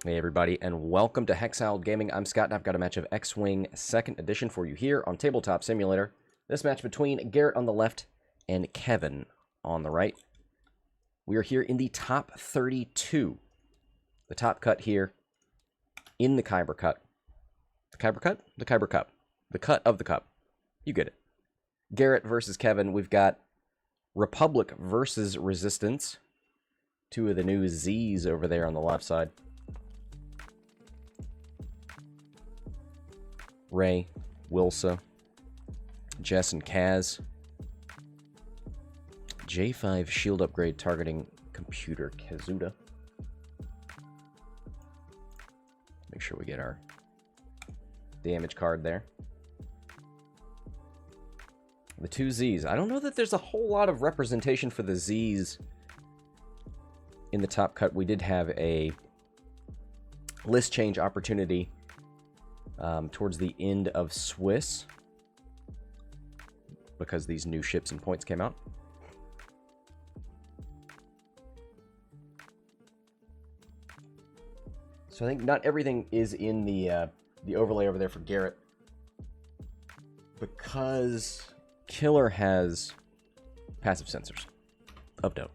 Hey everybody, and welcome to Hexiled Gaming. I'm Scott, and I've got a match of X-Wing 2nd Edition for you here on Tabletop Simulator. This match between Garrett on the left and Kevin on the right. We are here in the top 32. The top cut here in the KYBER cut. The KYBER cut? The KYBER Cup. The cut of the cup. You get it. Garrett versus Kevin. We've got Republic versus Resistance. Two of the new Z's over there on the left side. Ray, Wilsa, Jess and Kaz. J5 shield upgrade targeting computer Kazuda. Make sure we get our damage card there. The two Z's. I don't know that there's a whole lot of representation for the Z's in the top cut. We did have a list change opportunity towards the end of Swiss because these new ships and points came out. So I think not everything is in the overlay over there for Garrett because Killer has passive sensors of note.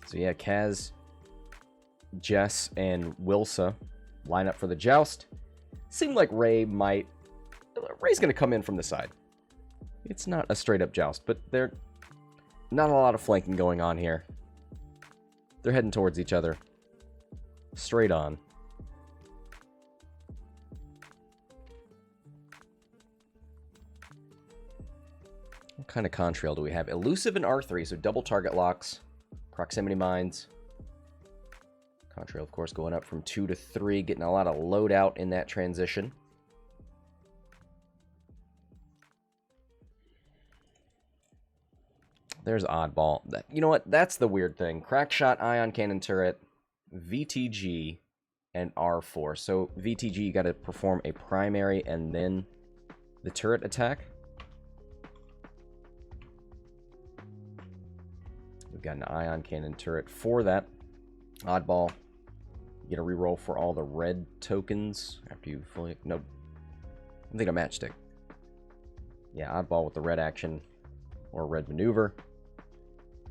So yeah, Kaz, Jess, and Wilsa line up for the joust. Seemed like Ray's going to come in from the side. It's not a straight-up joust, but there's not a lot of flanking going on here. They're heading towards each other. Straight on. What kind of contrail do we have? Elusive and R3, so double target locks. Proximity mines. Contrail, of course, going up from 2 to 3, getting a lot of loadout in that transition. There's Oddball. You know what? That's the weird thing. Crackshot, Ion Cannon Turret, VTG, and R4. So VTG, you got to perform a primary and then the turret attack. We've got an Ion Cannon Turret for that. Oddball. You get a reroll for all the red tokens after you fully... Nope. I think a matchstick. Yeah, Oddball with the red action or red maneuver.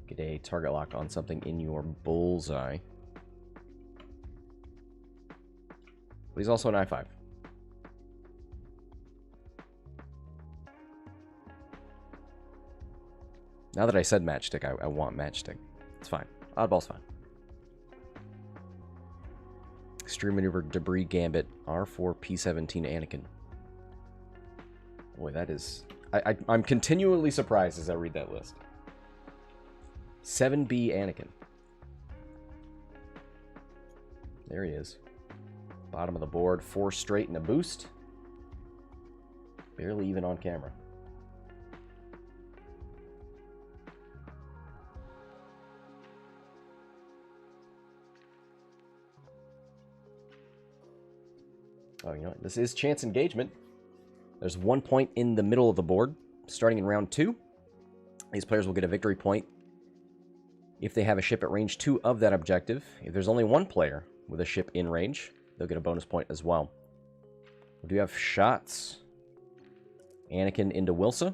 Get a target lock on something in your bullseye. But he's also an I-5. Now that I said matchstick, I want matchstick. It's fine. Oddball's fine. Extreme Maneuver, Debris Gambit, R4, P17, Anakin. Boy, that is... I'm continually surprised as I read that list. 7B Anakin. There he is. Bottom of the board, 4 straight and a boost. Barely even on camera. Oh, you know what? This is chance engagement. There's 1 point in the middle of the board, starting in round 2. These players will get a victory point if they have a ship at range 2 of that objective. If there's only one player with a ship in range, they'll get a bonus point as well. We do have shots. Anakin into Wilsa.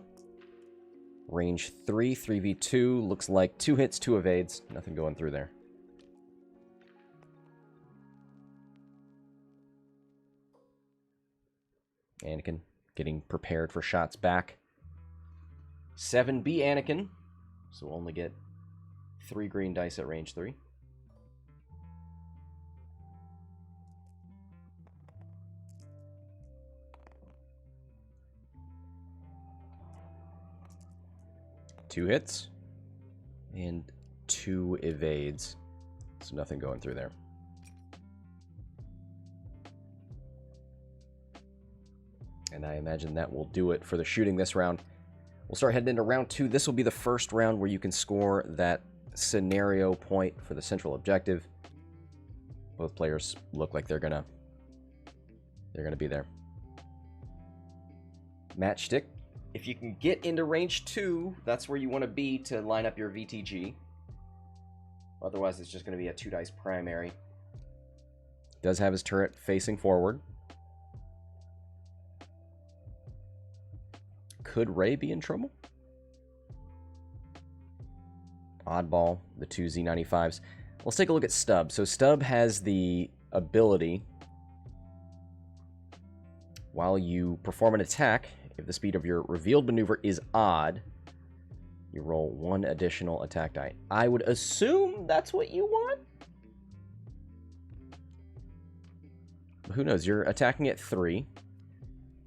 Range 3, 3v2. Looks like 2 hits, 2 evades. Nothing going through there. Anakin getting prepared for shots back. 7B Anakin. So we'll only get 3 green dice at range 3. Two hits. And 2 evades. So nothing going through there. And I imagine that will do it for the shooting this round. We'll start heading into round 2. This will be the first round where you can score that scenario point for the central objective. Both players look like they're gonna be there. Matchstick. If you can get into range 2, that's where you want to be to line up your VTG. Otherwise, it's just going to be a 2-dice primary. Does have his turret facing forward. Could Ray be in trouble? Oddball, the 2 Z95s. Let's take a look at Stub. So Stub has the ability, while you perform an attack, if the speed of your revealed maneuver is odd, you roll 1 additional attack die. I would assume that's what you want? But who knows? You're attacking at 3.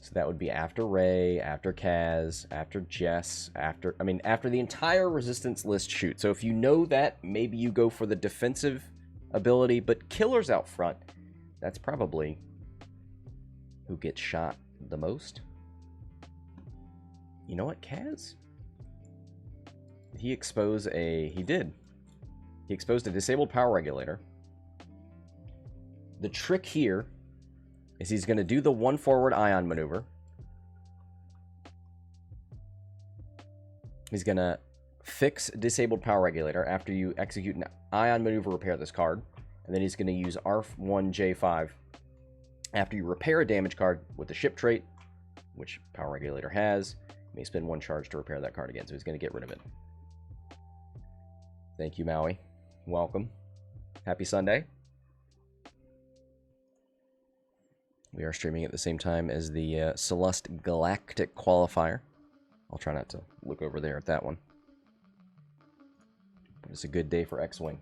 So that would be after Ray, after Kaz, after Jess, after the entire resistance list shoot. So if you know that, maybe you go for the defensive ability, but Killer's out front. That's probably who gets shot the most. You know what, Kaz? He exposed a... He did. He exposed a disabled power regulator. The trick here is he's going to do the 1 forward ion maneuver. He's going to fix disabled power regulator after you execute an ion maneuver, repair this card. And then he's going to use R1J5 after you repair a damage card with the ship trait, which power regulator has. You may spend 1 charge to repair that card again, so he's going to get rid of it. Thank you, Maui. Welcome. Happy Sunday. We are streaming at the same time as the Celeste Galactic Qualifier. I'll try not to look over there at that one. But it's a good day for X-Wing.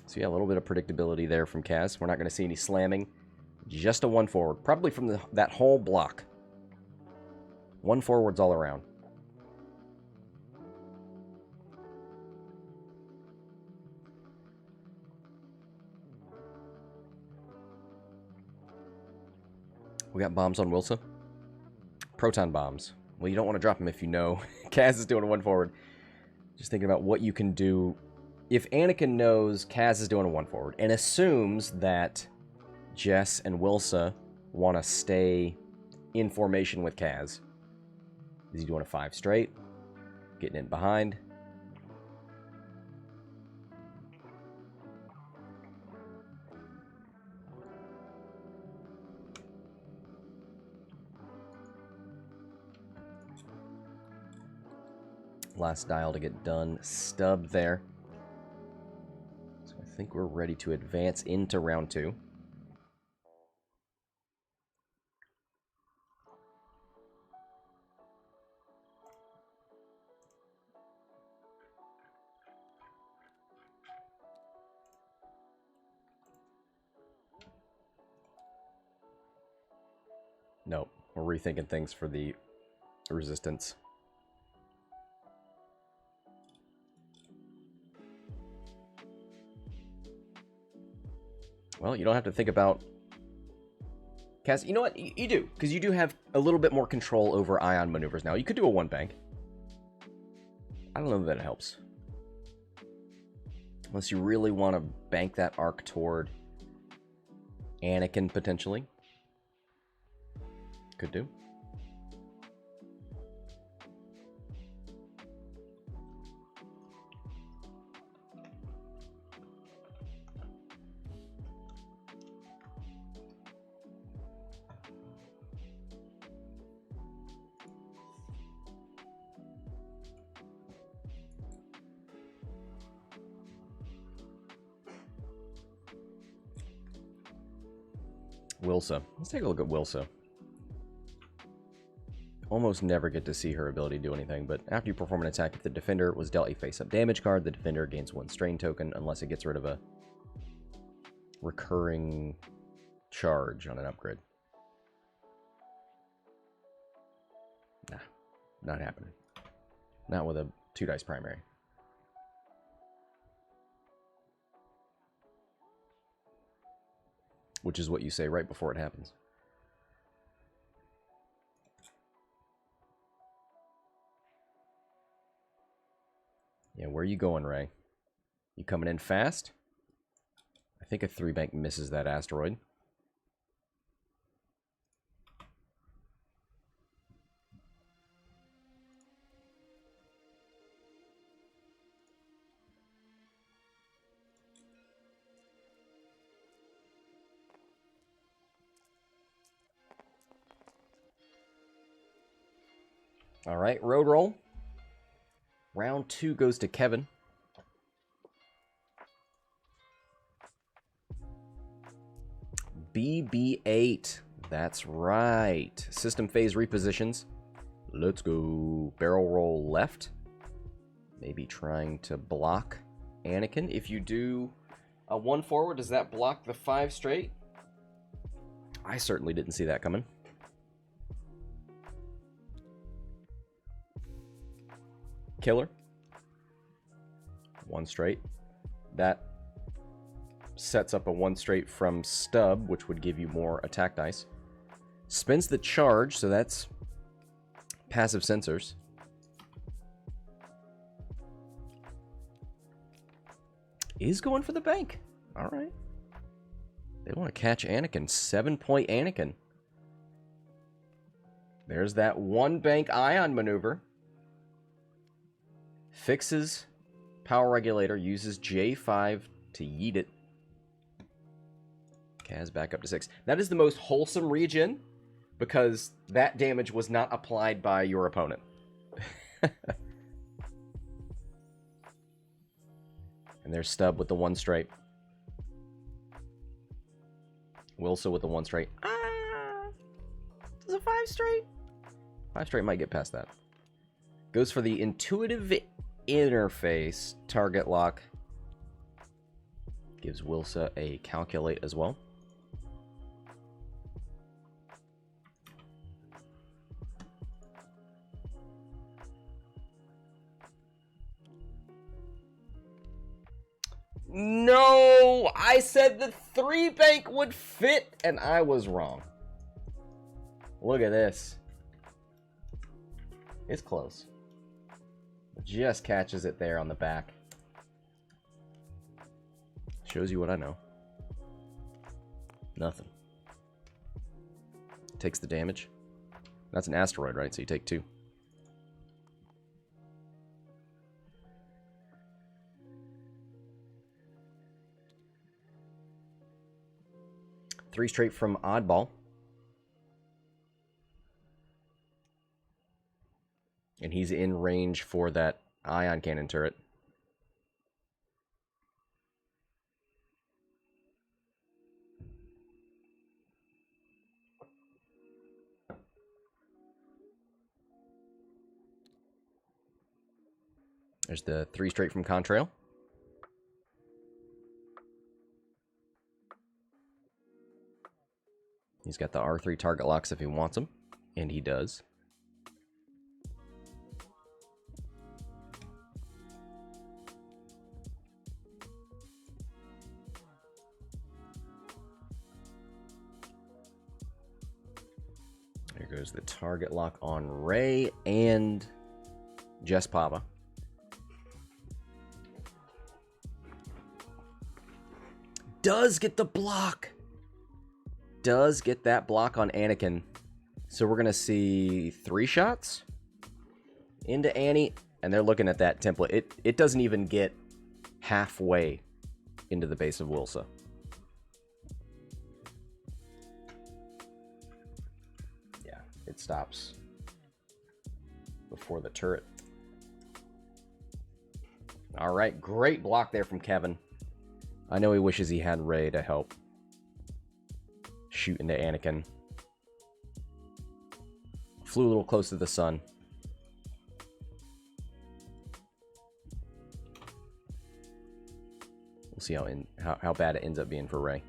So yeah, a little bit of predictability there from Kaz. We're not going to see any slamming. Just a 1 forward. Probably from that whole block. 1 forwards all around. We got bombs on Wilsa. Proton bombs. Well, you don't want to drop them if you know Kaz is doing a 1 forward. Just thinking about what you can do. If Anakin knows Kaz is doing a 1 forward and assumes that Jess and Wilsa want to stay in formation with Kaz, is he doing a 5 straight? Getting in behind? Last dial to get done. Stub there. So I think we're ready to advance into round 2. Nope, we're rethinking things for the resistance. Well, you don't have to think about Kaz. You know what? You do, because you do have a little bit more control over ion maneuvers now. You could do a 1 bank. I don't know that it helps. Unless you really want to bank that arc toward Anakin, potentially. Could do. Wilsa. Let's take a look at Wilsa. Almost never get to see her ability do anything, but after you perform an attack, if the defender was dealt a face-up damage card, the defender gains 1 strain token unless it gets rid of a recurring charge on an upgrade. Nah, not happening. Not with a 2-dice primary. Which is what you say right before it happens. Yeah, where are you going, Ray? You coming in fast? I think a 3-bank misses that asteroid. All right, road roll. Round 2 goes to Kevin. BB8. That's right. System phase repositions. Let's go. Barrel roll left. Maybe trying to block Anakin. If you do a 1 forward, does that block the 5 straight? I certainly didn't see that coming. Killer. 1 straight. That sets up a 1 straight from Stub, which would give you more attack dice. Spins the charge, so that's passive sensors. Is going for the bank. All right. They want to catch Anakin. 7-point Anakin. There's that 1 bank ion maneuver. Fixes power regulator, uses J5 to yeet it. Kaz back up to 6. That is the most wholesome regen because that damage was not applied by your opponent. And there's Stub with the 1 straight. Wilsa with the 1 straight. Is a 5 straight? 5 straight might get past that. Goes for the intuitive interface target lock. Gives Wilsa a calculate as well. No! I said the 3 bank would fit, and I was wrong. Look at this. It's close. Just catches it there on the back. Shows you what I know. Nothing. Takes the damage. That's an asteroid, right? So you take 2. Three straight from Oddball. And he's in range for that ion cannon turret. There's the 3 straight from Contrail. He's got the R3 target locks if he wants them, and he does. There goes the target lock on Ray and Jess Pava. Does get the block. Does get that block on Anakin. So we're going to see 3 shots into Annie, and they're looking at that template. It doesn't even get halfway into the base of Wilsa. Yeah, it stops before the turret. All right, great block there from Kevin. I know he wishes he had Ray to help shoot into Anakin. Flew a little close to the sun. We'll see how bad it ends up being for Ray.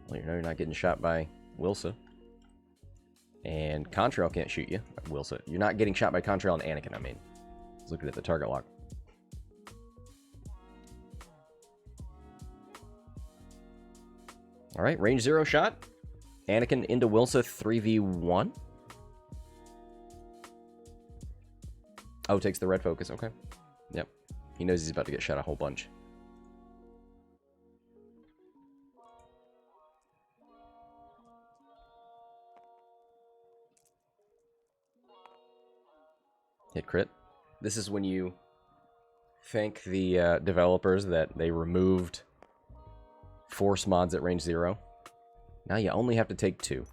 Well, you know you're not getting shot by Wilsa. And Contrail can't shoot you. Wilsa. You're not getting shot by Contrail and Anakin, I mean. Let's look at the target lock. All right, range 0 shot. Anakin into Wilsa 3v1. Oh, takes the red focus. Okay. Yep. He knows he's about to get shot a whole bunch. Hit crit. This is when you thank the developers that they removed force mods at range 0. Now you only have to take 2.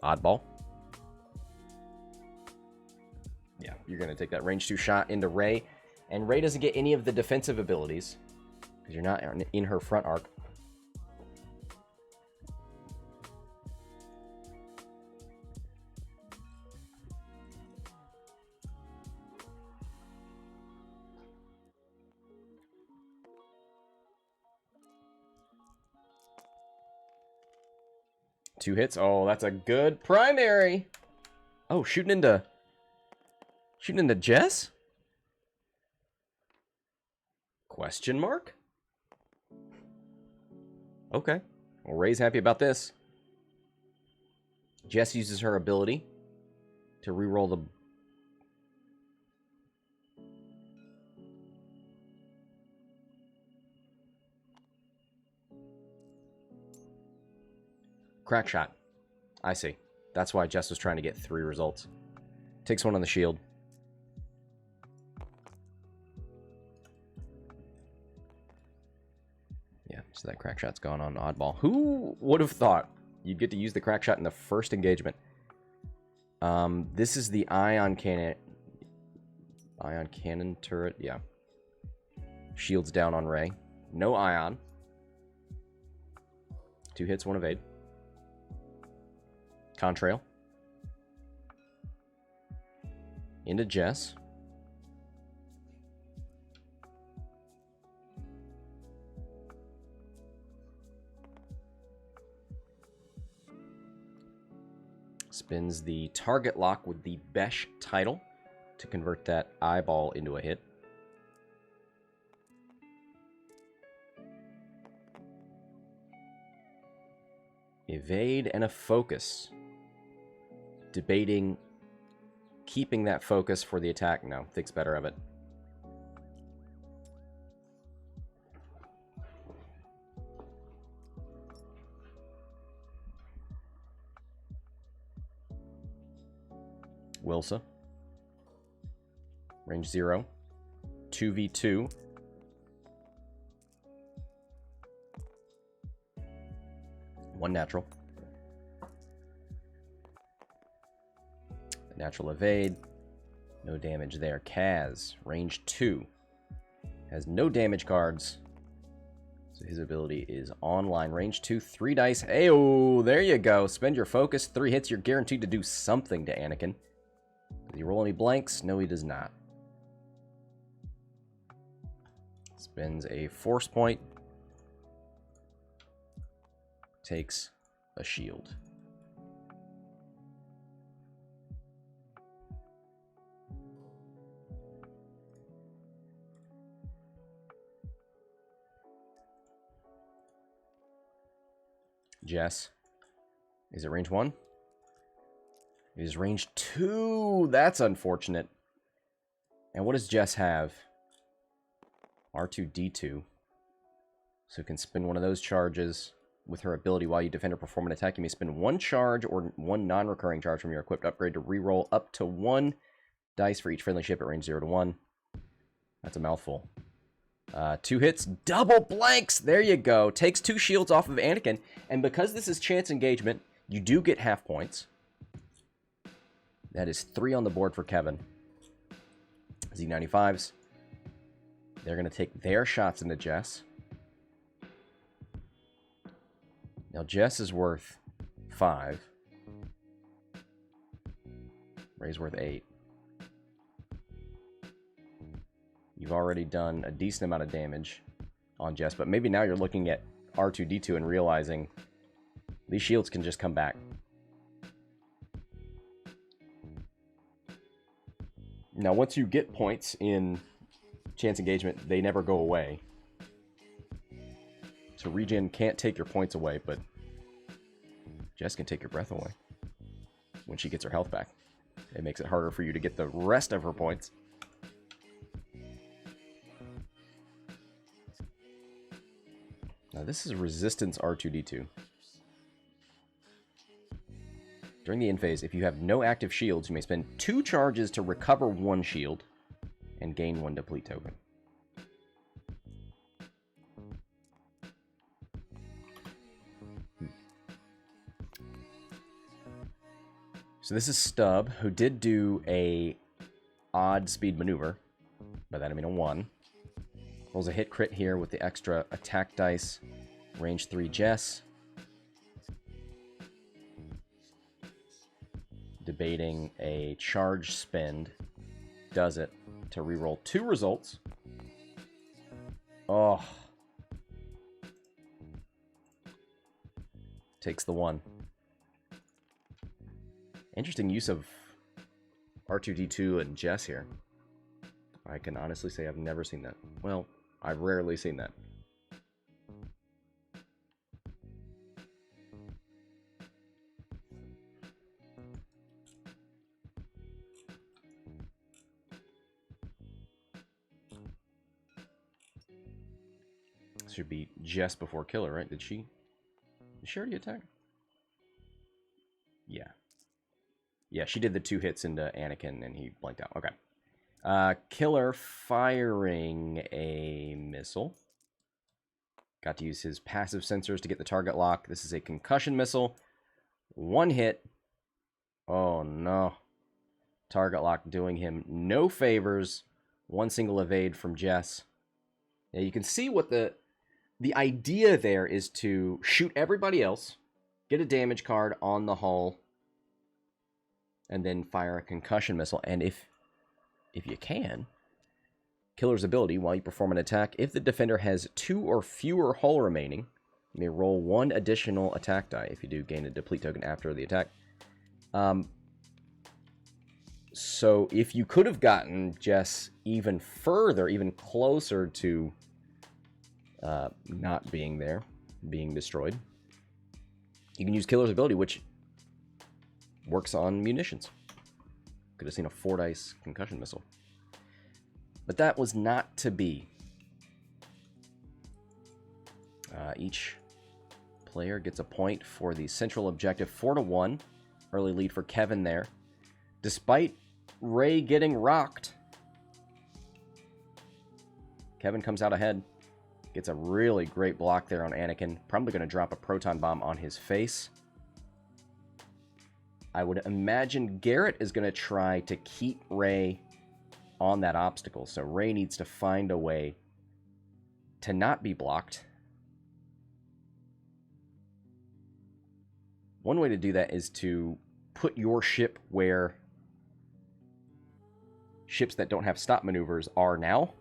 Oddball. Yeah, you're going to take that range 2 shot into Rey. And Rey doesn't get any of the defensive abilities because you're not in her front arc. Two hits. Oh, that's a good primary. Oh, shooting into Jess? Question mark? Okay. Well, Rey's happy about this. Jess uses her ability to reroll the... Crack shot. I see. That's why Jess was trying to get 3 results. Takes one on the shield. Yeah, so that crack shot's gone on Oddball. Who would have thought you'd get to use the crack shot in the first engagement? This is the ion cannon turret. Yeah. Shields down on Rey. No ion. 2 hits, 1 evade. Contrail. Into Jess. Spins the target lock with the Besh title to convert that eyeball into a hit. Evade and a focus. Debating keeping that focus for the attack. No, thinks better of it. Wilsa. Range 0. 2v2. One natural. Natural evade. No damage there. Kaz, range 2. Has no damage cards. So his ability is online. Range 2, 3 dice. Ayo, there you go. Spend your focus. 3 hits. You're guaranteed to do something to Anakin. Does he roll any blanks? No, he does not. Spends a force point. Takes a shield. Jess. Is it range 1? It is range 2. That's unfortunate. And what does Jess have? R2-D2. So can spin one of those charges with her ability while you defend or perform an attack. You may spend 1 charge or 1 non-recurring charge from your equipped upgrade to reroll up to 1 dice for each friendly ship at range 0 to 1. That's a mouthful. 2 hits, double blanks. There you go. Takes 2 shields off of Anakin. And because this is chance engagement, you do get half points. That is 3 on the board for Kevin. Z95s. They're going to take their shots into Jess. Now, Jess is worth 5. Rey's worth 8. You've already done a decent amount of damage on Jess, but maybe now you're looking at R2-D2 and realizing these shields can just come back. Now, once you get points in chance engagement, they never go away. So regen can't take your points away, but Jess can take your breath away. when she gets her health back. It makes it harder for you to get the rest of her points. Now this is resistance R2-D2. During the end phase, if you have no active shields, you may spend 2 charges to recover 1 shield and gain 1 deplete token. So this is Stub, who did do a odd speed maneuver. By that I mean a 1. Rolls a hit crit here with the extra attack dice. Range 3 Jess. Debating a charge spend. Does it to reroll 2 results. Oh. Takes the 1. Interesting use of R2-D2 and Jess here. I can honestly say I've never seen that. Well, I've rarely seen that. This should be Jess before Killer, right? Did she already attack? Yeah. Yeah, she did the 2 hits into Anakin, and he blanked out. Okay. Killer firing a missile. Got to use his passive sensors to get the target lock. This is a concussion missile. 1 hit. Oh, no. Target lock doing him no favors. 1 single evade from Jess. Now, you can see what the idea there is to shoot everybody else, get a damage card on the hull, and then fire a concussion missile. And if you can, Killer's ability, while you perform an attack, if the defender has 2 or fewer hull remaining, you may roll 1 additional attack die. If you do, gain a deplete token after the attack. So if you could have gotten Jess even further, even closer to not being there, being destroyed, you can use Killer's ability, which works on munitions. Could have seen a 4 dice concussion missile. But that was not to be. Each player gets a point for the central objective. 4-1. Early lead for Kevin there. Despite Ray getting rocked, Kevin comes out ahead. Gets a really great block there on Anakin. Probably going to drop a proton bomb on his face. I would imagine Garrett is going to try to keep Ray on that obstacle. So Ray needs to find a way to not be blocked. One way to do that is to put your ship where ships that don't have stop maneuvers are now.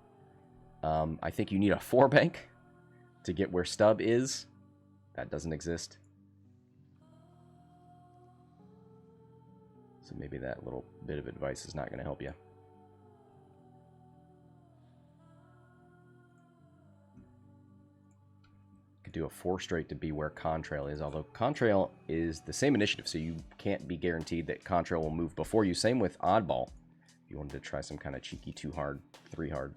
I think you need a 4-bank to get where Stub is. That doesn't exist. So maybe that little bit of advice is not going to help you. Could do a 4 straight to be where Contrail is, although Contrail is the same initiative, so you can't be guaranteed that Contrail will move before you. Same with Oddball. If you wanted to try some kind of cheeky 2 hard, 3 hard.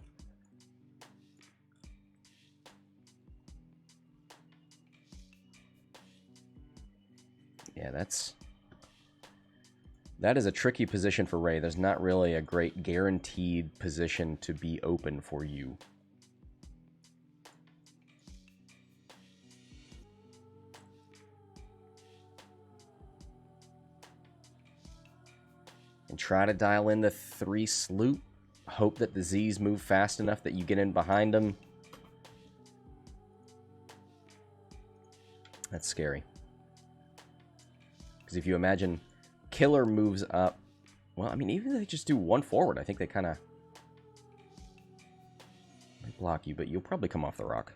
Yeah, that is a tricky position for Ray. There's not really a great guaranteed position to be open for you. And try to dial in the 3 sloop. Hope that the Z's move fast enough that you get in behind them. That's scary. Because if you imagine Killer moves up, well, I mean, even if they just do 1 forward, I think they kind of block you, but you'll probably come off the rock.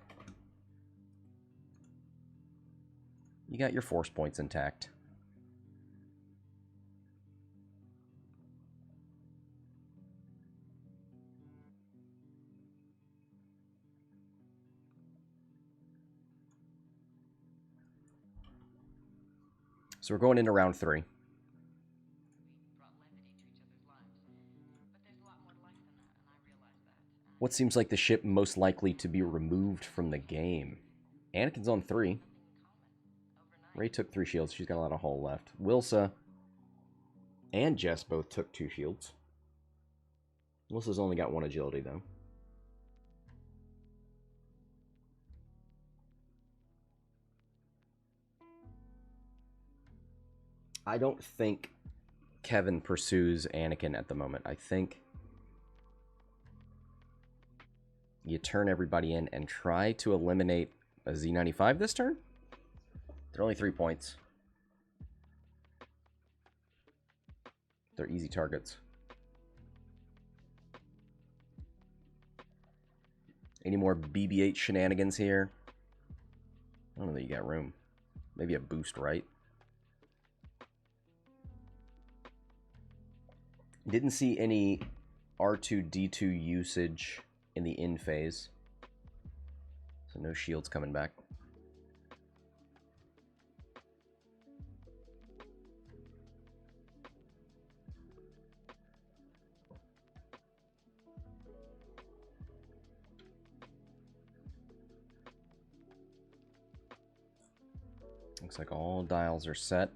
You got your force points intact. So we're going into round 3. What seems like the ship most likely to be removed from the game? Anakin's on 3. Rey took 3 shields. She's got a lot of hull left. Wilsa and Jess both took 2 shields. Wilsa's only got 1 agility, though. I don't think Kevin pursues Anakin at the moment. I think you turn everybody in and try to eliminate a Z95 this turn. They're only 3 points. They're easy targets. Any more BB-8 shenanigans here? I don't know that you got room. Maybe a boost, right? Didn't see any R2-D2 usage in the in phase. So no shields coming back. Looks like all dials are set.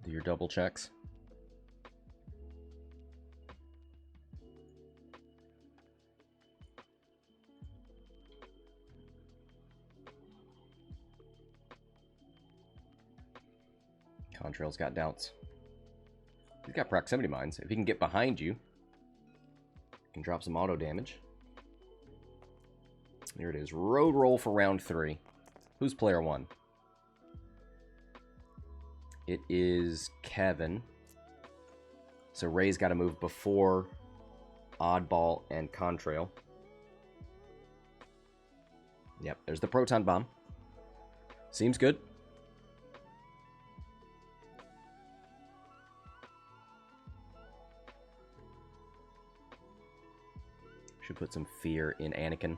Do your double checks. Contrail's got doubts. He's got proximity mines. If he can get behind you, he can drop some auto damage. Here it is. Road roll for round 3. Who's player 1? It is Kevin. So Rey's got to move before Oddball and Contrail. Yep, there's the proton bomb. Seems good. Should put some fear in Anakin.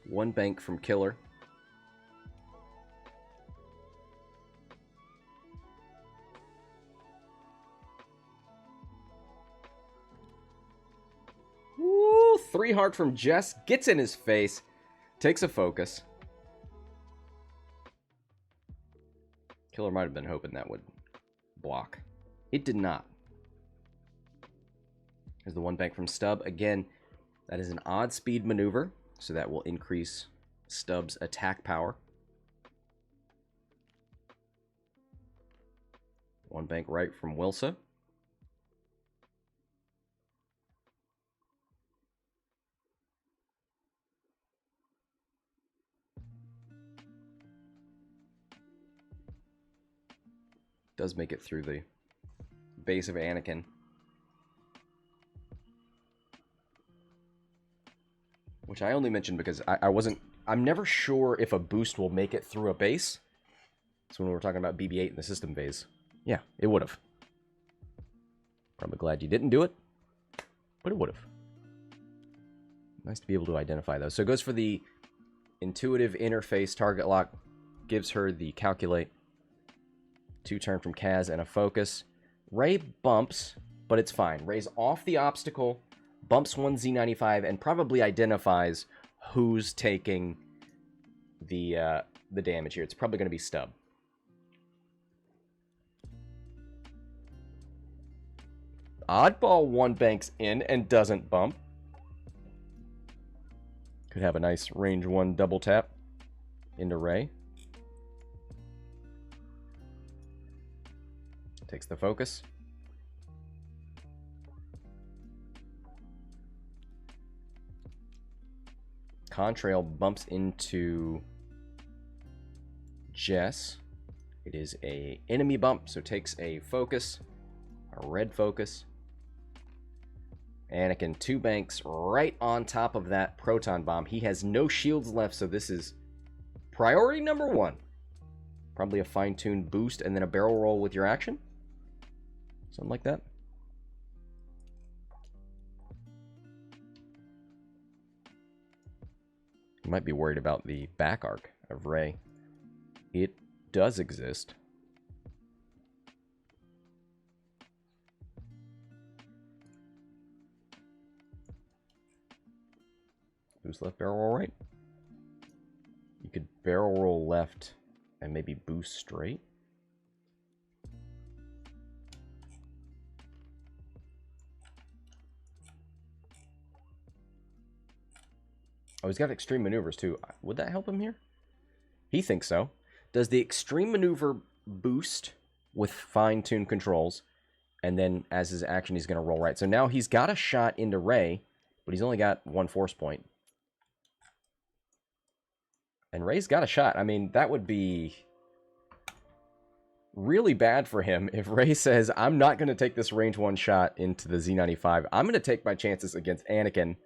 One bank from Killer. Woo! 3 heart from Jess. Gets in his face. Takes a focus. Killer might have been hoping that would block. It did not. There's the 1 bank from Stub. Again, that is an odd speed maneuver. So that will increase Stub's attack power. 1 bank right from Wilsa. Does make it through the base of Anakin. Which I only mentioned because I'm never sure if a boost will make it through a base. So when we're talking about BB-8 in the system phase, yeah, it would have. Probably glad you didn't do it, but it would have. Nice to be able to identify those. So it goes for the intuitive interface target lock, gives her the calculate. 2 turn from Kaz and a focus. Rey bumps, but it's fine. Rey's off the obstacle. Bumps 1 Z95 and probably identifies who's taking the damage here. It's probably going to be Stub. Oddball 1 banks in and doesn't bump. Could have a nice range 1 double tap into Rey. Takes the focus. Contrail bumps into Jess. It is a enemy bump, so takes a focus, a red focus. Anakin 2 banks right on top of that proton bomb. He has no shields left, so this is priority number 1. Probably a fine-tuned boost and then a barrel roll with your action. Something like that. She might be worried about the back arc of Rey. It does exist. Boost left, barrel roll right. You could barrel roll left and maybe boost straight. Oh, he's got extreme maneuvers too. Would that help him here? He thinks so. Does the extreme maneuver boost with fine-tuned controls? And then as his action, he's going to roll right. So now he's got a shot into Rey, but he's only got 1 force point. And Rey's got a shot. I mean, that would be really bad for him if Rey says, I'm not going to take this range 1 shot into the Z95. I'm going to take my chances against Anakin.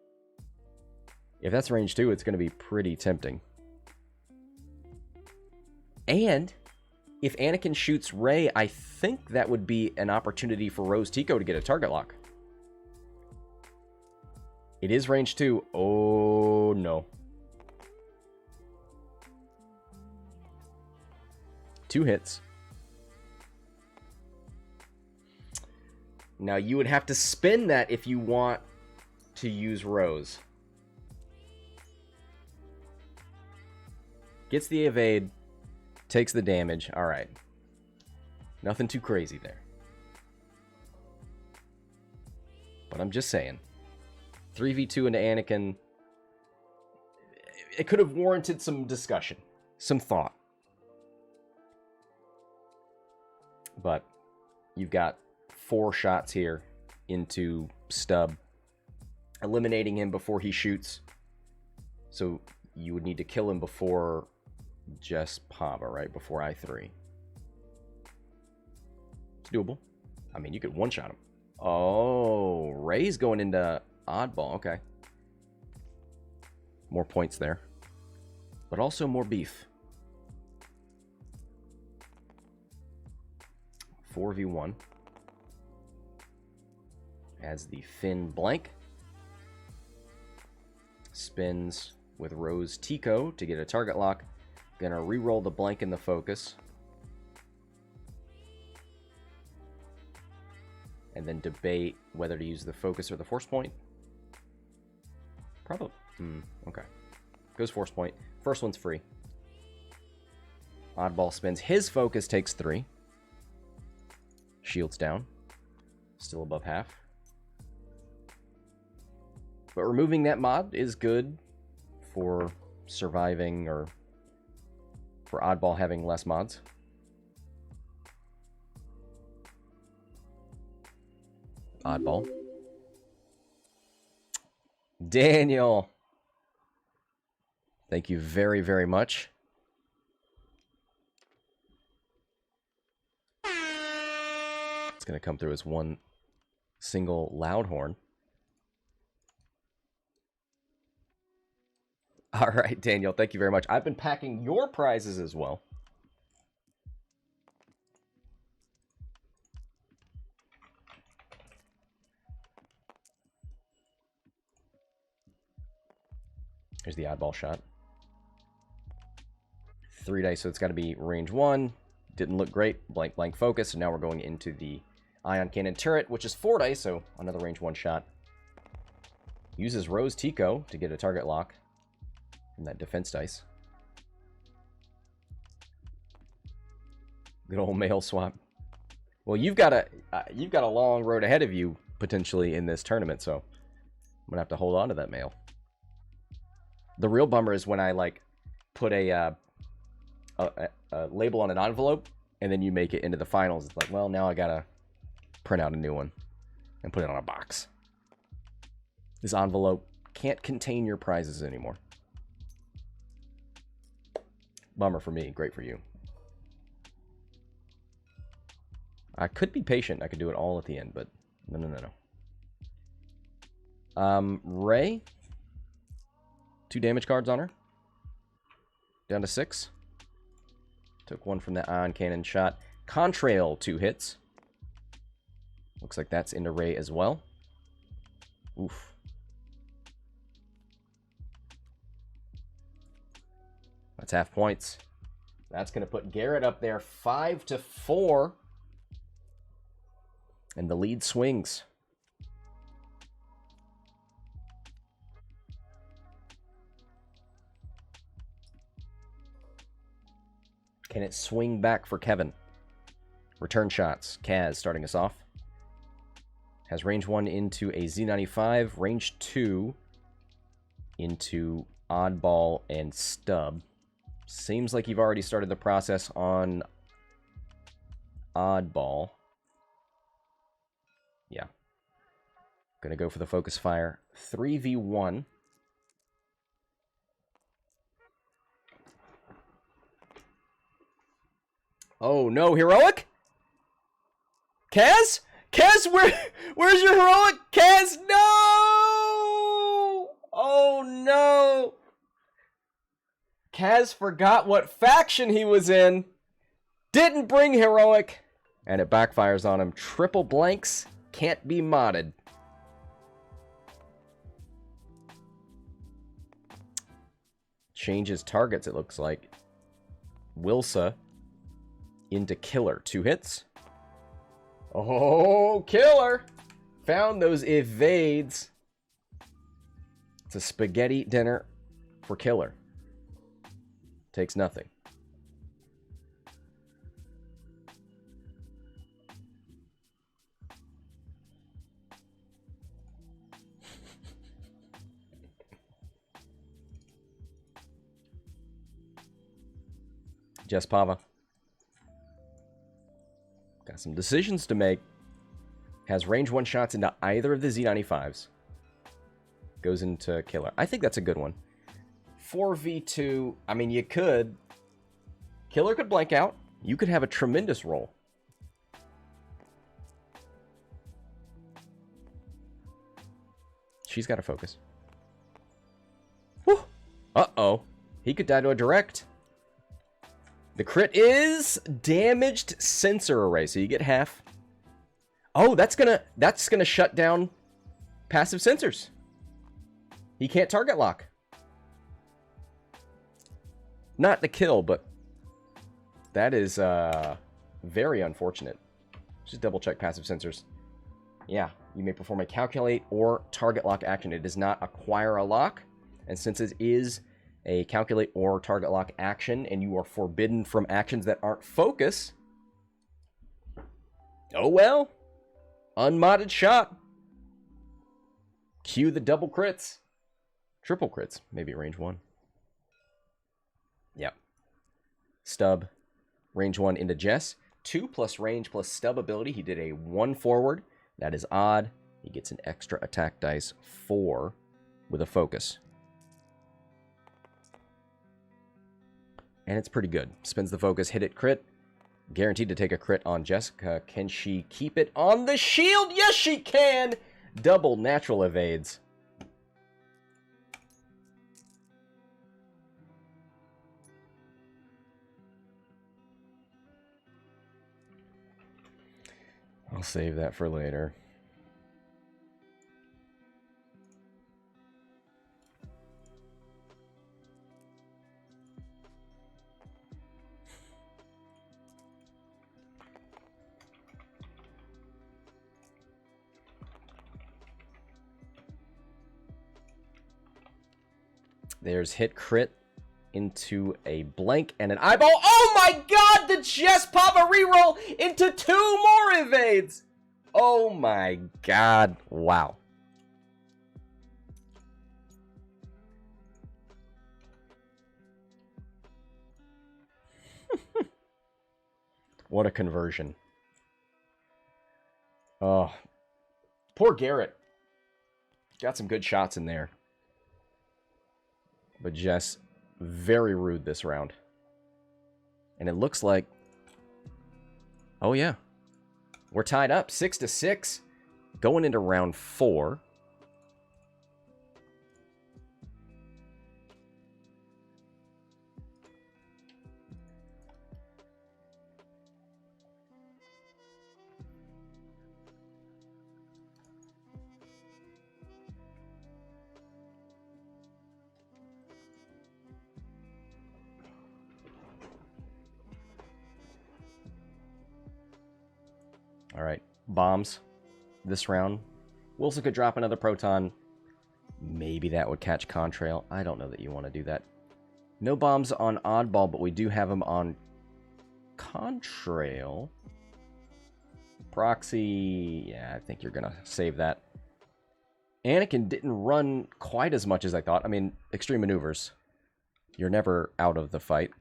If that's range 2, it's going to be pretty tempting. And if Anakin shoots Rey, I think that would be an opportunity for Rose Tico to get a target lock. It is range 2. Oh, no. 2 hits. Now, you would have to spin that if you want to use Rose. Gets the evade. Takes the damage. All right. Nothing too crazy there. But I'm just saying. 3v2 into Anakin. It could have warranted some discussion. Some thought. But you've got 4 shots here into Stub, eliminating him before he shoots. So you would need to kill him before just Pava, right? Before I3. It's doable. I mean, you could one-shot him. Oh, Rey's going into oddball. Okay. More points there. But also more beef. 4v1. Adds the Finn blank. Spins with Rose Tico to get a target lock. Gonna re-roll the blank in the focus. And then debate whether to use the focus or the force point. Probably. Okay. Goes force point. First one's free. Oddball spins. His focus takes 3. Shields down. Still above half. But removing that mod is good for surviving or for Oddball having less mods. Oddball. Daniel. Thank you very, very much. It's going to come through as one single loud horn. All right, Daniel, thank you very much. I've been packing your prizes as well. Here's the oddball shot. 3 dice, so it's got to be range 1. Didn't look great. Blank, blank focus. And now we're going into the ion cannon turret, which is 4 dice, so another range 1 shot. Uses Rose Tico to get a target lock from that defense dice. Good old mail swap. Well, you've got a long road ahead of you potentially in this tournament, so I'm gonna have to hold on to that mail. The real bummer is when I like put a label on an envelope and then you make it into the finals. It's like, well, now I gotta print out a new one and put it on a box. This envelope can't contain your prizes anymore. Bummer for me, great for you. I could be patient. I could do it all at the end, but no. Rey. 2 damage cards on her. Down to 6. Took 1 from that ion cannon shot. Contrail, 2 hits. Looks like that's into Rey as well. Oof. That's half points. That's going to put Garrett up there 5-4. And the lead swings. Can it swing back for Kevin? Return shots. Kaz starting us off. Has range 1 into a Z95, range 2 into Oddball and Stub. Seems like you've already started the process on Oddball. Yeah. Gonna go for the focus fire. 3v1. Oh no, heroic? Kaz? Kaz, where's your heroic? Kaz, no! Oh no! Kaz forgot what faction he was in. Didn't bring heroic. And it backfires on him. Triple blanks can't be modded. Changes targets, it looks like. Wilsa into Killer. 2 hits. Oh, Killer! Found those evades. It's a spaghetti dinner for Killer. Takes nothing. Jess Pava. Got some decisions to make. Has range 1 shots into either of the Z95s. Goes into Killer. I think that's a good one. 4v2. I mean, you could. Killer could blank out. You could have a tremendous roll. She's got to focus. Whew. Uh-oh. He could die to a direct. The crit is damaged sensor array, so you get half. Oh, that's gonna shut down passive sensors. He can't target lock. Not the kill, but that is very unfortunate. Just double check passive sensors. Yeah, you may perform a calculate or target lock action. It does not acquire a lock, and since it is a calculate or target lock action, and you are forbidden from actions that aren't focus. Oh well. Unmodded shot. Cue the double crits. Triple crits. Maybe at range 1. Yep. Stub. Range 1 into Jess. 2 plus range plus Stub ability. He did a 1 forward. That is odd. He gets an extra attack dice 4 with a focus. And it's pretty good. Spins the focus, hit it, crit. Guaranteed to take a crit on Jessika. Can she keep it on the shield? Yes, she can! Double natural evades. I'll save that for later. There's hit crit into a blank and an eyeball. Oh my god! The Jess Pava reroll into 2 more evades! Oh my god. Wow. What a conversion. Oh. Poor Garrett. Got some good shots in there. But Jess, very rude this round. And it looks like... Oh, yeah. We're tied up 6-6. Going into round 4. Alright, bombs this round. Wilsa could drop another proton. Maybe that would catch Contrail. I don't know that you want to do that. No bombs on Oddball, but we do have them on Contrail. Proxy, yeah, I think you're going to save that. Anakin didn't run quite as much as I thought. I mean, extreme maneuvers. You're never out of the fight.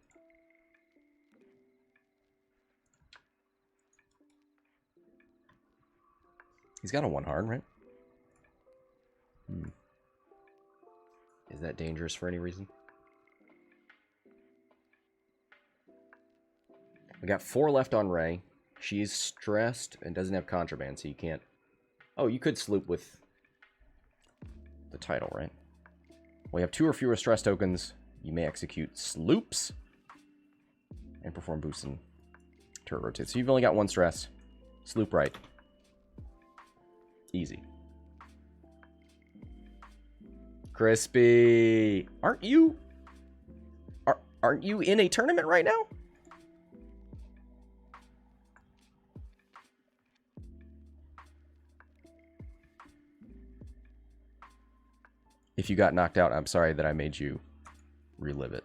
He's got a 1 hard, right? Is that dangerous for any reason? We got 4 left on Rey. She's stressed and doesn't have contraband, so you can't... Oh, you could sloop with the title, right? We have 2 or fewer stress tokens. You may execute sloops and perform boosts and turret rotate. So you've only got 1 stress. Sloop right. Easy. Crispy, aren't you in a tournament right now? If you got knocked out, I'm sorry that I made you relive it.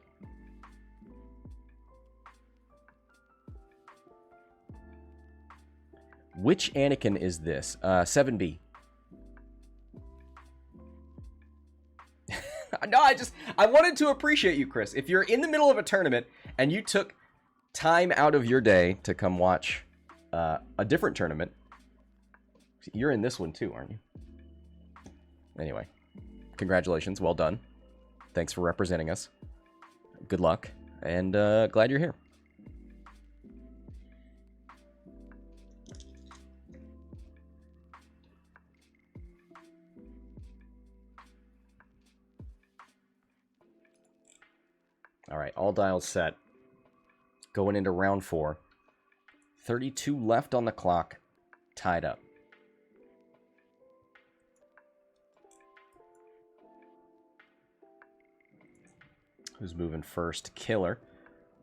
Which Anakin is this? 7B. No, I wanted to appreciate you, Chris. If you're in the middle of a tournament and you took time out of your day to come watch a different tournament, you're in this one too, aren't you? Anyway, congratulations. Well done. Thanks for representing us. Good luck, and glad you're here. All right, all dials set. Going into round 4. 32 left on the clock, tied up. Who's moving first? Killer.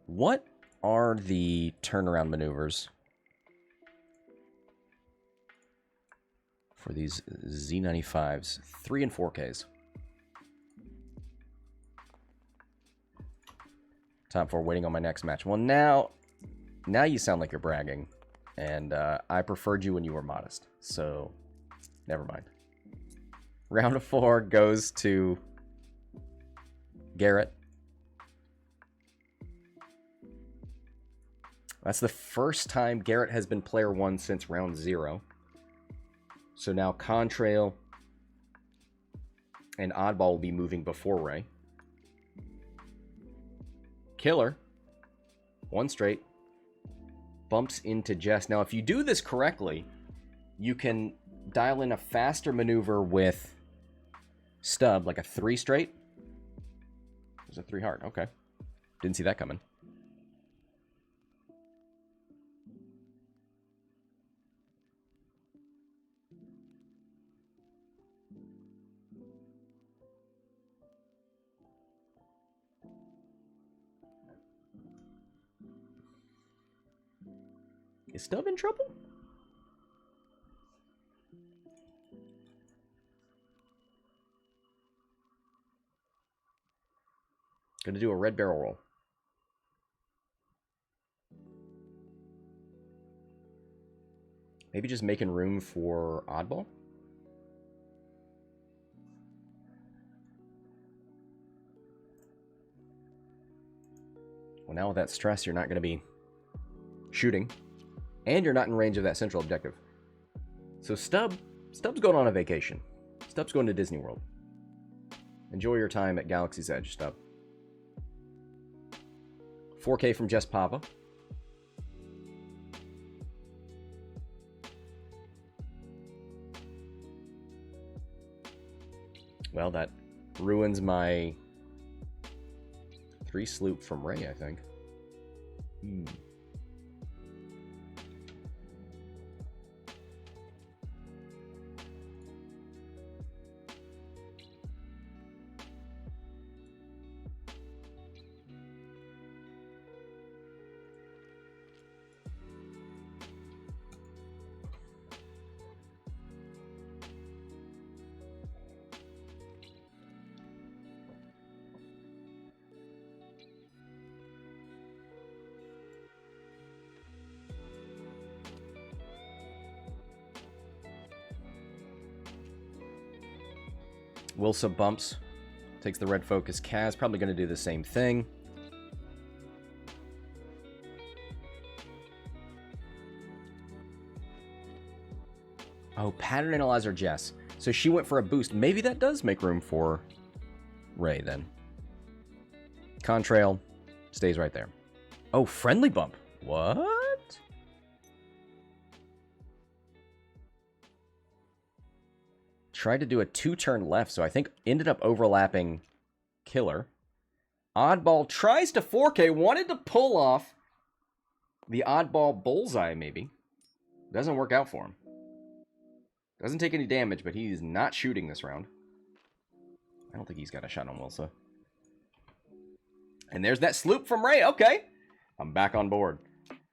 What are the turnaround maneuvers for these Z95s? 3 and 4Ks. Top 4, waiting on my next match. Well, now you sound like you're bragging, and I preferred you when you were modest, so never mind. Round of 4 goes to Garrett. That's the first time Garrett has been player 1 since round 0. So now Contrail and Oddball will be moving before Rey. Killer, 1 straight, bumps into Jess. Now, if you do this correctly, you can dial in a faster maneuver with Stub, like a 3 straight. There's a 3 hard. Okay. Didn't see that coming. Is Stub in trouble? Gonna do a red barrel roll. Maybe just making room for Oddball? Well, now with that stress, you're not going to be shooting. And you're not in range of that central objective. So Stub's going on a vacation. Stub's going to Disney World. Enjoy your time at Galaxy's Edge, Stub. 4K from Jess Pava. Well, that ruins my 3 sloop from Rey, I think. Wilsa bumps. Takes the red focus. Kaz probably going to do the same thing. Oh, Pattern Analyzer Jess. So she went for a boost. Maybe that does make room for Ray then. Contrail stays right there. Oh, Friendly Bump. What? Tried to do a 2-turn left, so I think ended up overlapping Killer. Oddball tries to 4K. Wanted to pull off the Oddball Bullseye, maybe. Doesn't work out for him. Doesn't take any damage, but he's not shooting this round. I don't think he's got a shot on Wilsa. And there's that sloop from Ray. Okay. I'm back on board.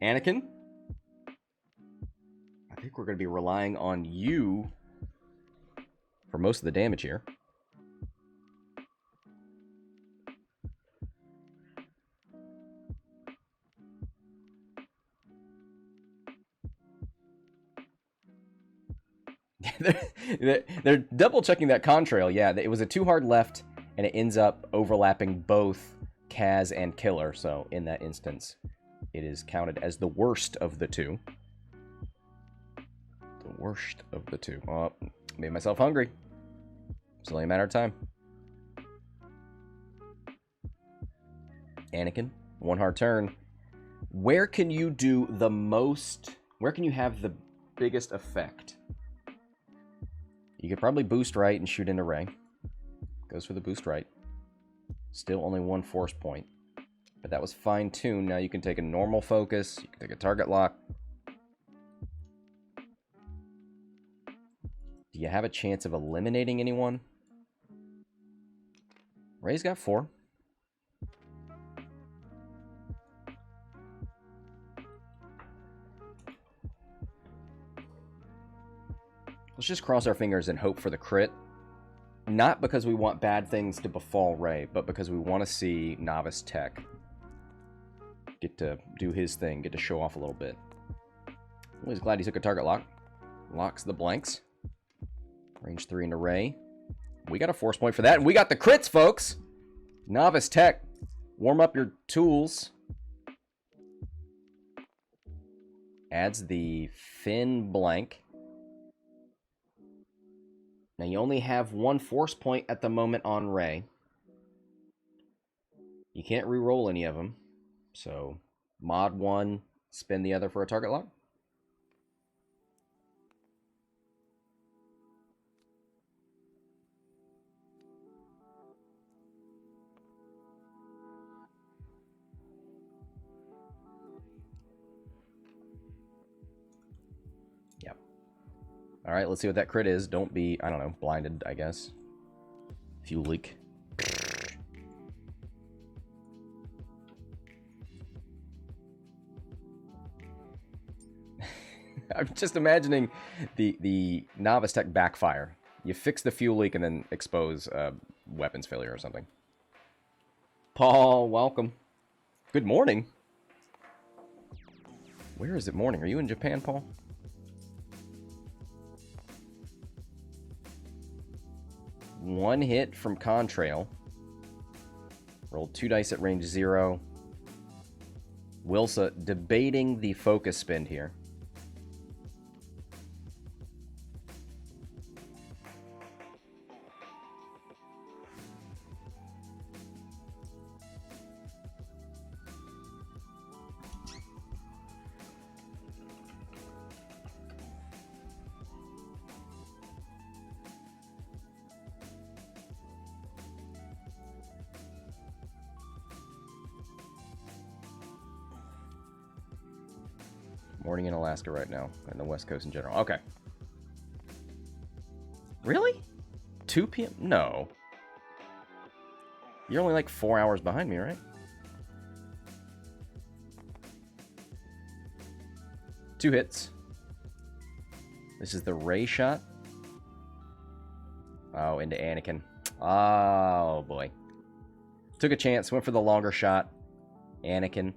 Anakin. I think we're going to be relying on you for most of the damage here. They're double checking that contrail. Yeah, it was a too hard left, and it ends up overlapping both Kaz and Killer. So in that instance, it is counted as the worst of the two. The worst of the two. Oh, made myself hungry. It's only a matter of time. Anakin, one hard turn. Where can you do the most? Where can you have the biggest effect? You could probably boost right and shoot into Ray. Goes for the boost right. Still only one force point. But that was fine-tuned. Now you can take a normal focus. You can take a target lock. Do you have a chance of eliminating anyone? Ray's got 4. Let's just cross our fingers and hope for the crit. Not because we want bad things to befall Ray, but because we want to see Novice Tech get to do his thing, get to show off a little bit. Always glad he took a target lock. Locks the blanks. Range 3 into Ray. We got a force point for that, and we got the crits, folks! Novice Tech. Warm up your tools. Adds the Fin blank. Now, you only have one force point at the moment on Ray. You can't re-roll any of them. So, mod 1, spin the other for a target lock. Yep. All right, let's see what that crit is. Don't be, I don't know, blinded, I guess. Fuel leak. I'm just imagining the Novice Tech backfire. You fix the fuel leak and then expose weapons failure or something. Paul, welcome. Good morning. Where is it morning? Are you in Japan, Paul? One hit from Contrail. Rolled 2 dice at range 0. Wilsa debating the focus spin here. Morning in Alaska right now, and the West Coast in general. Okay. Really? 2 p.m.? No. You're only like 4 hours behind me, right? 2 hits. This is the Ray shot. Oh, into Anakin. Oh, boy. Took a chance, went for the longer shot. Anakin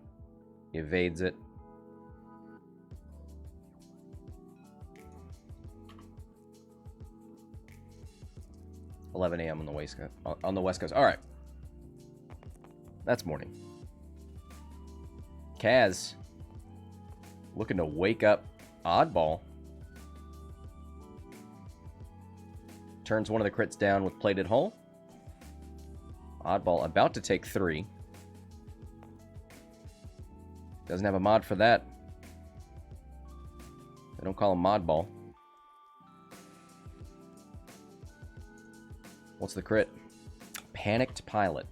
evades it. 11 a.m. on the West Coast. All right. That's morning. Kaz looking to wake up Oddball. Turns one of the crits down with Plated Hull. Oddball about to take 3. Doesn't have a mod for that. They don't call him Modball. What's the crit? Panicked Pilot.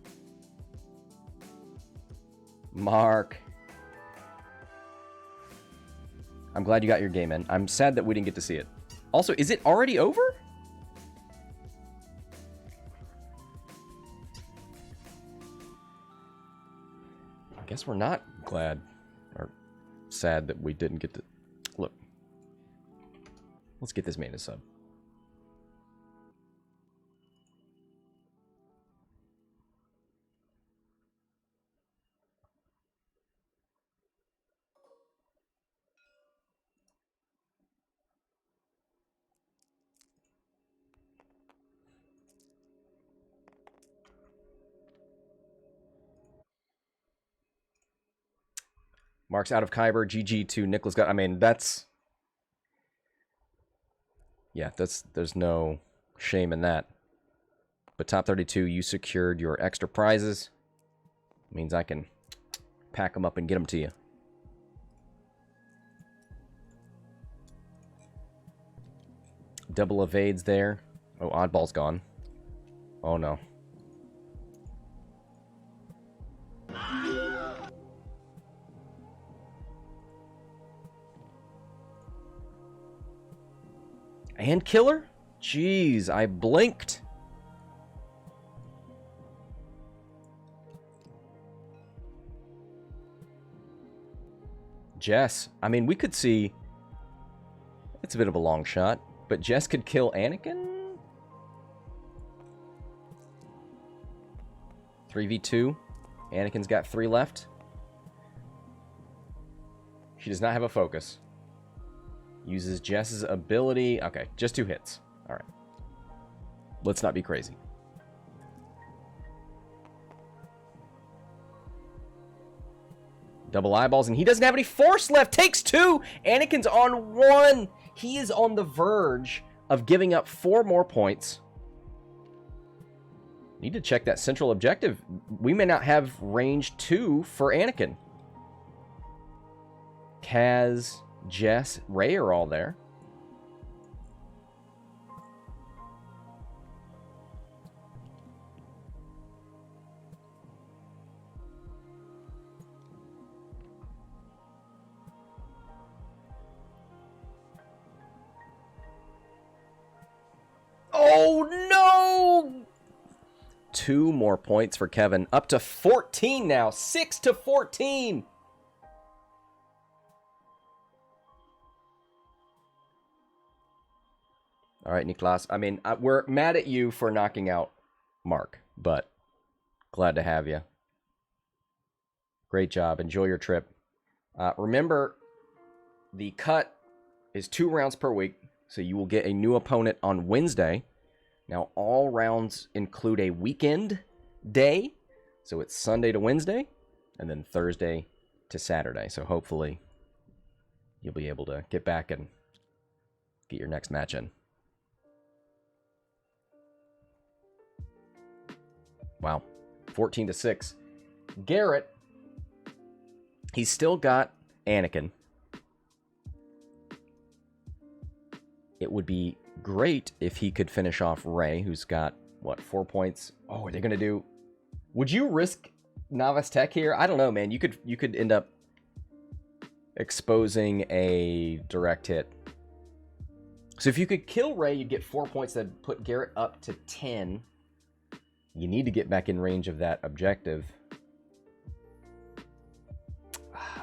Mark. I'm glad you got your game in. I'm sad that we didn't get to see it. Also, is it already over? I guess we're not glad or sad that we didn't get to... Look. Let's get this man a sub. Mark's out of KYBER. GG to Nicholas. I mean, that's... Yeah, there's no shame in that. But top 32, you secured your extra prizes. Means I can pack them up and get them to you. Double evades there. Oh, Oddball's gone. Oh, no. And killer? Jeez, I blinked. Jess. I mean, we could see... It's a bit of a long shot, but Jess could kill Anakin? 3v2. Anakin's got 3 left. She does not have a focus. Uses Jess's ability. Okay, just 2 hits. All right. Let's not be crazy. Double eyeballs, and he doesn't have any force left. Takes 2. Anakin's on 1. He is on the verge of giving up 4 more points. Need to check that central objective. We may not have range 2 for Anakin. Kaz... Jess, Ray are all there. Oh, no! 2 more points for Kevin. Up to 14 now. 6 to 14. All right, Niklas. I mean, we're mad at you for knocking out Mark, but glad to have you. Great job. Enjoy your trip. Remember, the cut is 2 rounds per week, so you will get a new opponent on Wednesday. Now, all rounds include a weekend day, so it's Sunday to Wednesday, and then Thursday to Saturday. So hopefully, you'll be able to get back and get your next match in. Wow, 14 to 6. Garrett, he's still got Anakin. It would be great if he could finish off Ray, who's got, what, 4 points? Oh, are they going to do... Would you risk Novice Tech here? I don't know, man. You could end up exposing a direct hit. So if you could kill Ray, you'd get 4 points. That'd put Garrett up to 10. You need to get back in range of that objective.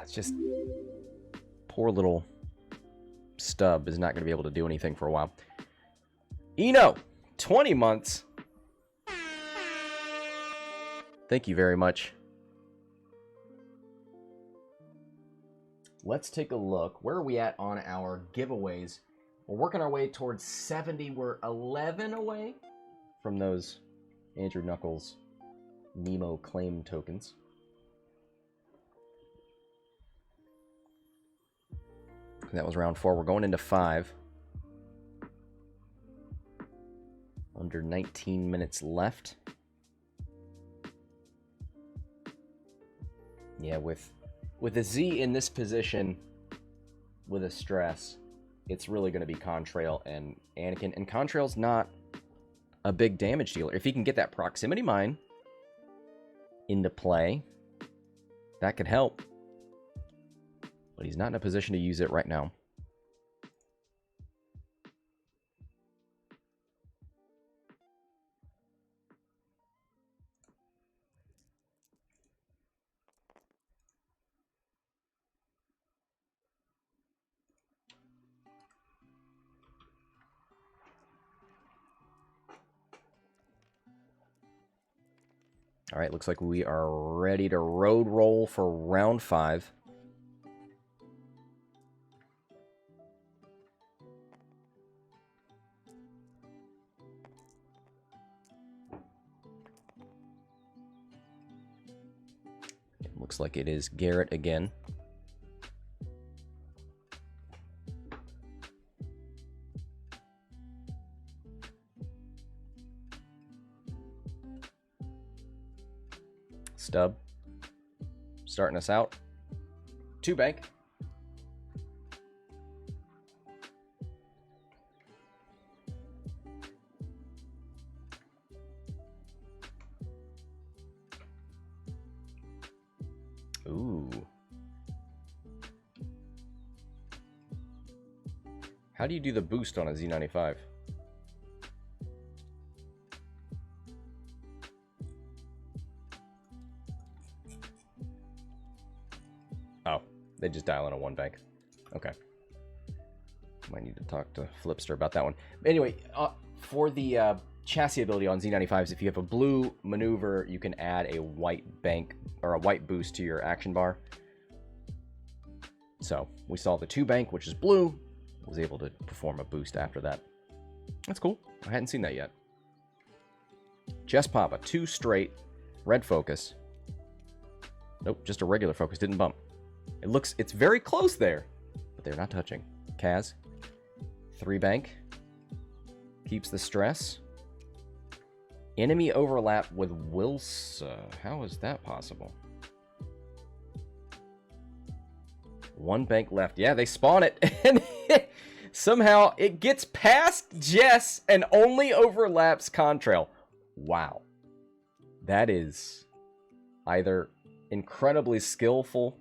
It's just... Poor little Stub is not going to be able to do anything for a while. Eno, 20 months. Thank you very much. Let's take a look. Where are we at on our giveaways? We're working our way towards 70. We're 11 away from those Andrew Knuckles Nemo claim tokens. That was round 4. We're going into 5. Under 19 minutes left. Yeah, with a Z in this position, with a stress, it's really going to be Contrail and Anakin. And Contrail's not a big damage dealer. If he can get that proximity mine into play, that could help. But he's not in a position to use it right now. All right, looks like we are ready to road roll for round 5. It looks like it is Garrett again. Stub, starting us out. 2 bank. Ooh. How do you do the boost on a Z95? Oh, they just dial in a 1 bank. Okay. Might need to talk to Flipster about that one. Anyway, for the chassis ability on Z95s, if you have a blue maneuver, you can add a white bank or a white boost to your action bar. So we saw the 2 bank, which is blue, was able to perform a boost after that. That's cool. I hadn't seen that yet. Jess Pava, 2 straight, red focus. Nope, just a regular focus, didn't bump. It's very close there, but they're not touching. Kaz, 3 bank, keeps the stress. Enemy overlap with Wilsa. How is that possible? 1 bank left. Yeah, they spawn it, and somehow it gets past Jess and only overlaps Contrail. Wow. That is either incredibly skillful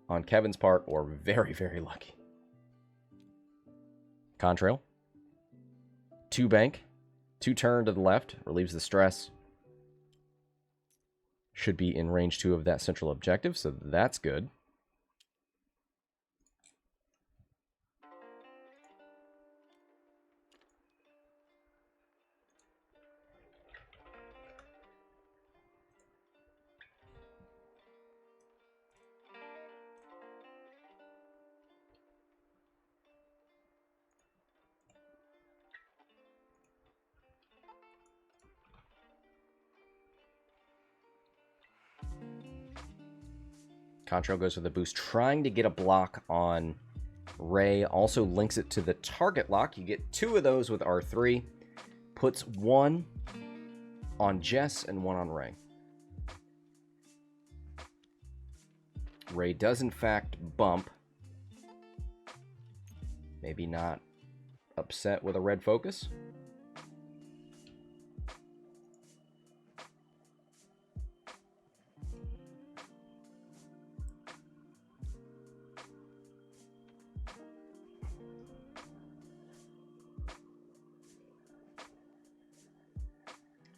on Kevin's part, or very, very lucky. Contrail. 2 bank. 2 turn to the left. Relieves the stress. Should be in range 2 of that central objective, so that's good. Contrail goes for the boost, trying to get a block on Ray. Also links it to the target lock. You get 2 of those with R3. Puts 1 on Jess and 1 on Ray. Ray does in fact bump. Maybe not upset with a red focus.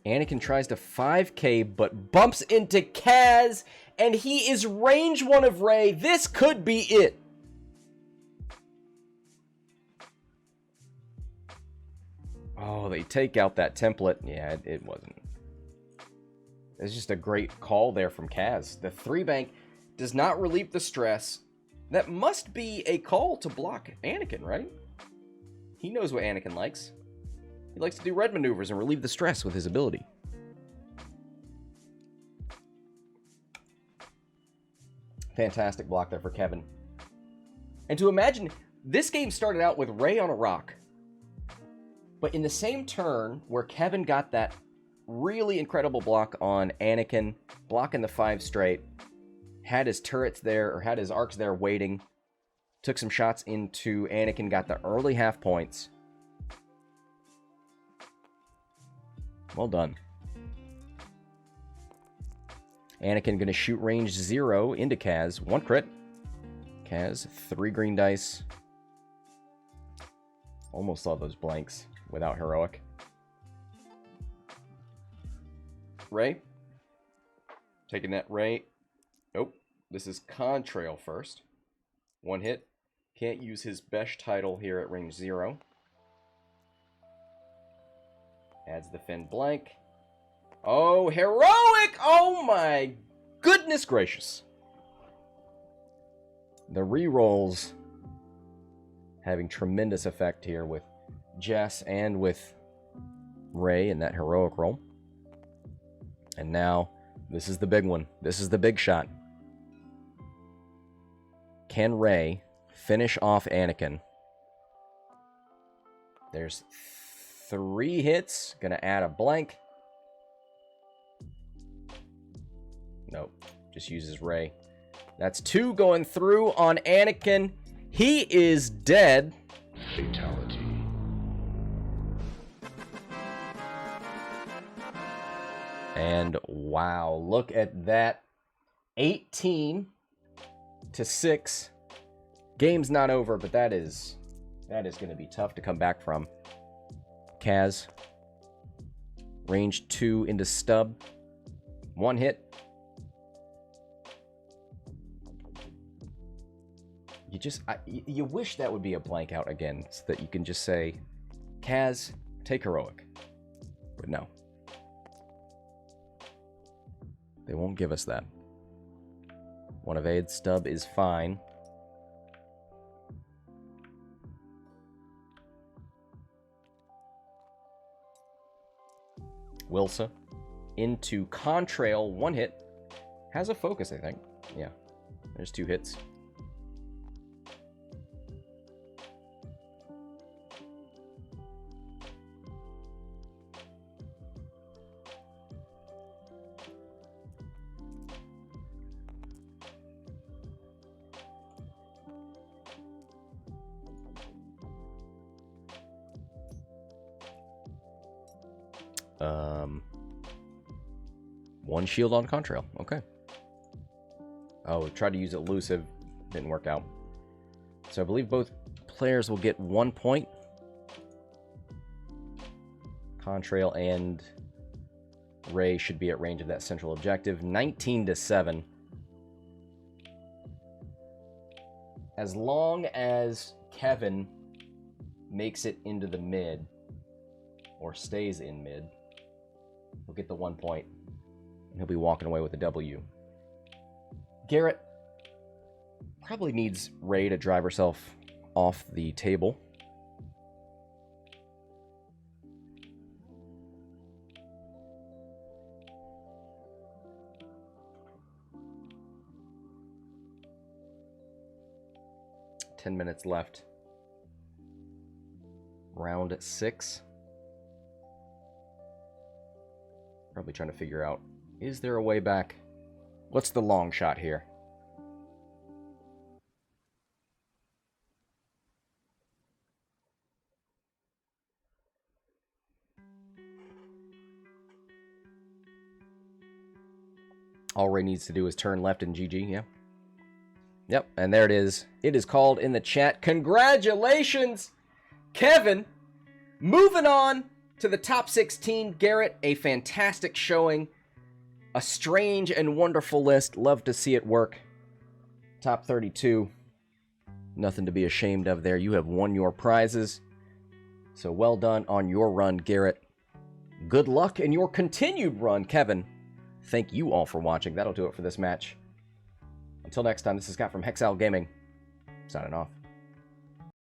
Anakin tries to 5K, but bumps into Kaz, and he is range 1 of Ray. This could be it. Oh, they take out that template. Yeah, it wasn't. It's just a great call there from Kaz. The 3 bank does not relieve the stress. That must be a call to block Anakin, right? He knows what Anakin likes. He likes to do red maneuvers and relieve the stress with his ability. Fantastic block there for Kevin. And to imagine, this game started out with Ray on a rock. But in the same turn where Kevin got that really incredible block on Anakin, blocking the 5 straight, had his turrets there, or had his arcs there waiting, took some shots into Anakin, got the early half points. Well done. Anakin going to shoot range 0 into Kaz. 1 crit. Kaz, 3 green dice. Almost saw those blanks without heroic. Ray. Taking that Ray. Nope. This is Contrail first. 1 hit. Can't use his Besh title here at range 0. Adds the Finn blank. Oh, heroic! Oh my goodness gracious. The rerolls having tremendous effect here with Jess and with Ray in that heroic roll. And now, this is the big one. This is the big shot. Can Ray finish off Anakin? There's 3 hits. Gonna add a blank. Nope. Just uses Ray. That's 2 going through on Anakin. He is dead. Fatality. And wow, look at that. 18 to 6. Game's not over, but that is going to be tough to come back from. Kaz. Range 2 into Stub. 1 hit. You wish that would be a blank out again, so that you can just say, Kaz, take heroic. But no. They won't give us that. 1 evade. Stub is fine. Wilsa into Contrail. 1 hit. Has a focus, I think. Yeah. There's 2 hits. One shield on Contrail. Okay. Oh, tried to use elusive. Didn't work out. So I believe both players will get 1 point. Contrail and Ray should be at range of that central objective. 19 to 7. As long as Kevin makes it into the mid, or stays in mid, he'll get the 1 point. And he'll be walking away with a W. Garrett probably needs Ray to drive herself off the table. Ten minutes left. Round 6. Probably trying to figure out, is there a way back? What's the long shot here? All Ray needs to do is turn left and GG, yeah. Yep, and there it is. It is called in the chat. Congratulations, Kevin! Moving on to the top 16. Garrett, a fantastic showing. A strange and wonderful list. Love to see it work. Top 32. Nothing to be ashamed of there. You have won your prizes. So well done on your run, Garrett. Good luck in your continued run, Kevin. Thank you all for watching. That'll do it for this match. Until next time, this is Scott from Hexiled Gaming, signing off.